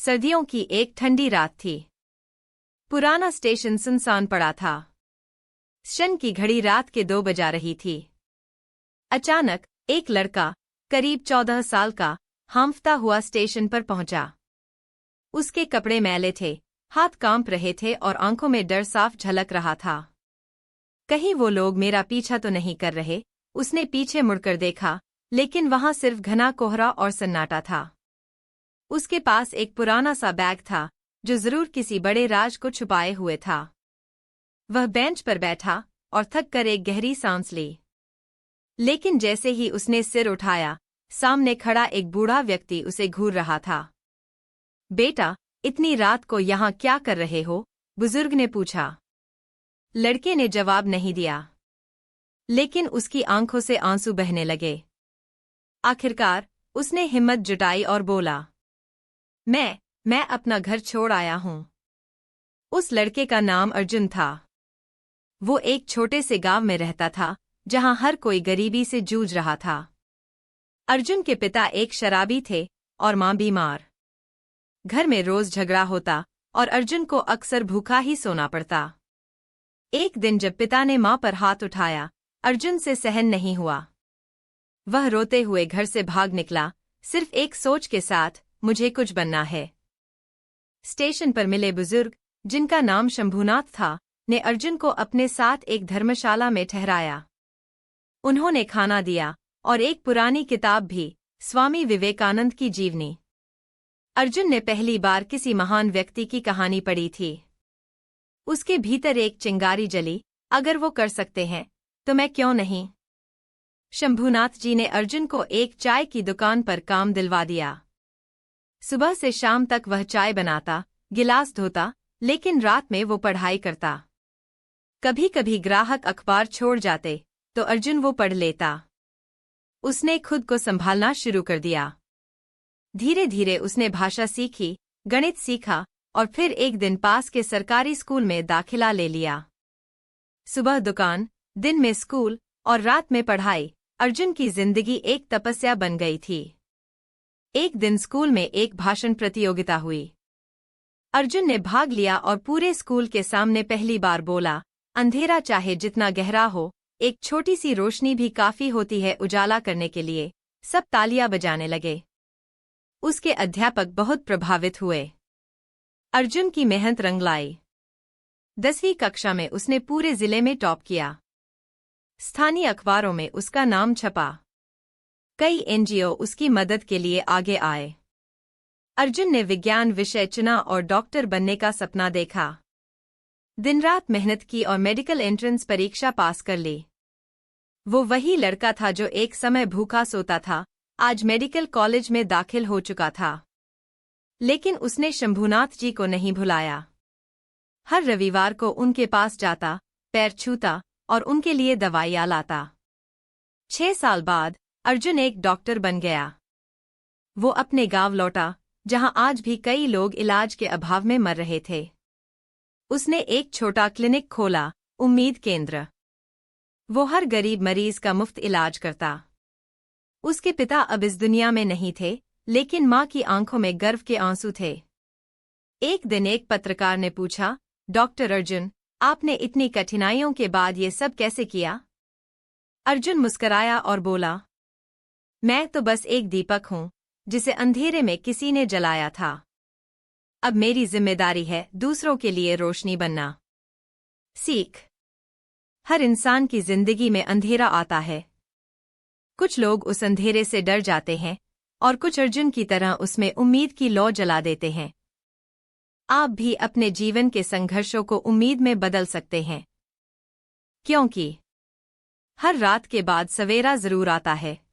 सर्दियों की एक ठंडी रात थी। पुराना स्टेशन सुनसान पड़ा था। स्टेशन की घड़ी रात के 2 बजा रही थी। अचानक एक लड़का, करीब 14 साल का, हांफता हुआ स्टेशन पर पहुंचा। उसके कपड़े मैले थे, हाथ कांप रहे थे और आंखों में डर साफ झलक रहा था। कहीं वो लोग मेरा पीछा तो नहीं कर रहे? उसने पीछे मुड़कर देखा, लेकिन वहां सिर्फ घना कोहरा और सन्नाटा था। उसके पास एक पुराना सा बैग था, जो जरूर किसी बड़े राज को छुपाए हुए था। वह बेंच पर बैठा और थक कर एक गहरी सांस ली। लेकिन जैसे ही उसने सिर उठाया, सामने खड़ा एक बूढ़ा व्यक्ति उसे घूर रहा था। बेटा, इतनी रात को यहाँ क्या कर रहे हो? बुजुर्ग ने पूछा। लड़के ने जवाब नहीं दिया, लेकिन उसकी आंखों से आंसू बहने लगे। आखिरकार उसने हिम्मत जुटाई और बोला, मैं अपना घर छोड़ आया हूं। उस लड़के का नाम अर्जुन था। वो एक छोटे से गांव में रहता था, जहां हर कोई गरीबी से जूझ रहा था। अर्जुन के पिता एक शराबी थे और मां बीमार। घर में रोज झगड़ा होता और अर्जुन को अक्सर भूखा ही सोना पड़ता। एक दिन जब पिता ने मां पर हाथ उठाया, अर्जुन से सहन नहीं हुआ। वह रोते हुए घर से भाग निकला, सिर्फ एक सोच के साथ, मुझे कुछ बनना है। स्टेशन पर मिले बुजुर्ग, जिनका नाम शंभूनाथ था, ने अर्जुन को अपने साथ एक धर्मशाला में ठहराया। उन्होंने खाना दिया और एक पुरानी किताब भी, स्वामी विवेकानंद की जीवनी। अर्जुन ने पहली बार किसी महान व्यक्ति की कहानी पढ़ी थी। उसके भीतर एक चिंगारी जली, अगर वो कर सकते हैं तो मैं क्यों नहीं। शंभूनाथ जी ने अर्जुन को एक चाय की दुकान पर काम दिलवा दिया। सुबह से शाम तक वह चाय बनाता, गिलास धोता, लेकिन रात में वो पढ़ाई करता। कभी कभी ग्राहक अखबार छोड़ जाते तो अर्जुन वो पढ़ लेता। उसने खुद को संभालना शुरू कर दिया। धीरे धीरे उसने भाषा सीखी, गणित सीखा और फिर एक दिन पास के सरकारी स्कूल में दाखिला ले लिया। सुबह दुकान, दिन में स्कूल और रात में पढ़ाई, अर्जुन की जिंदगी एक तपस्या बन गई थी। एक दिन स्कूल में एक भाषण प्रतियोगिता हुई। अर्जुन ने भाग लिया और पूरे स्कूल के सामने पहली बार बोला, अंधेरा चाहे जितना गहरा हो, एक छोटी सी रोशनी भी काफी होती है उजाला करने के लिए। सब तालियां बजाने लगे। उसके अध्यापक बहुत प्रभावित हुए। अर्जुन की मेहनत रंग लाई। 10वीं कक्षा में उसने पूरे जिले में टॉप किया। स्थानीय अखबारों में उसका नाम छपा। कई एनजीओ उसकी मदद के लिए आगे आए। अर्जुन ने विज्ञान विषय चुना और डॉक्टर बनने का सपना देखा। दिन रात मेहनत की और मेडिकल एंट्रेंस परीक्षा पास कर ली। वो वही लड़का था जो एक समय भूखा सोता था, आज मेडिकल कॉलेज में दाखिल हो चुका था। लेकिन उसने शंभूनाथ जी को नहीं भुलाया। हर रविवार को उनके पास जाता, पैर छूता और उनके लिए दवाइयां लाता। 6 साल बाद अर्जुन एक डॉक्टर बन गया। वो अपने गांव लौटा, जहां आज भी कई लोग इलाज के अभाव में मर रहे थे। उसने एक छोटा क्लिनिक खोला, उम्मीद केंद्र। वो हर गरीब मरीज का मुफ्त इलाज करता। उसके पिता अब इस दुनिया में नहीं थे, लेकिन मां की आंखों में गर्व के आंसू थे। एक दिन एक पत्रकार ने पूछा, डॉक्टर अर्जुन, आपने इतनी कठिनाइयों के बाद ये सब कैसे किया? अर्जुन मुस्कराया और बोला, मैं तो बस एक दीपक हूं, जिसे अंधेरे में किसी ने जलाया था। अब मेरी जिम्मेदारी है दूसरों के लिए रोशनी बनना। सीख। हर इंसान की जिंदगी में अंधेरा आता है। कुछ लोग उस अंधेरे से डर जाते हैं और कुछ अर्जुन की तरह उसमें उम्मीद की लौ जला देते हैं। आप भी अपने जीवन के संघर्षों को उम्मीद में बदल सकते हैं, क्योंकि हर रात के बाद सवेरा जरूर आता है।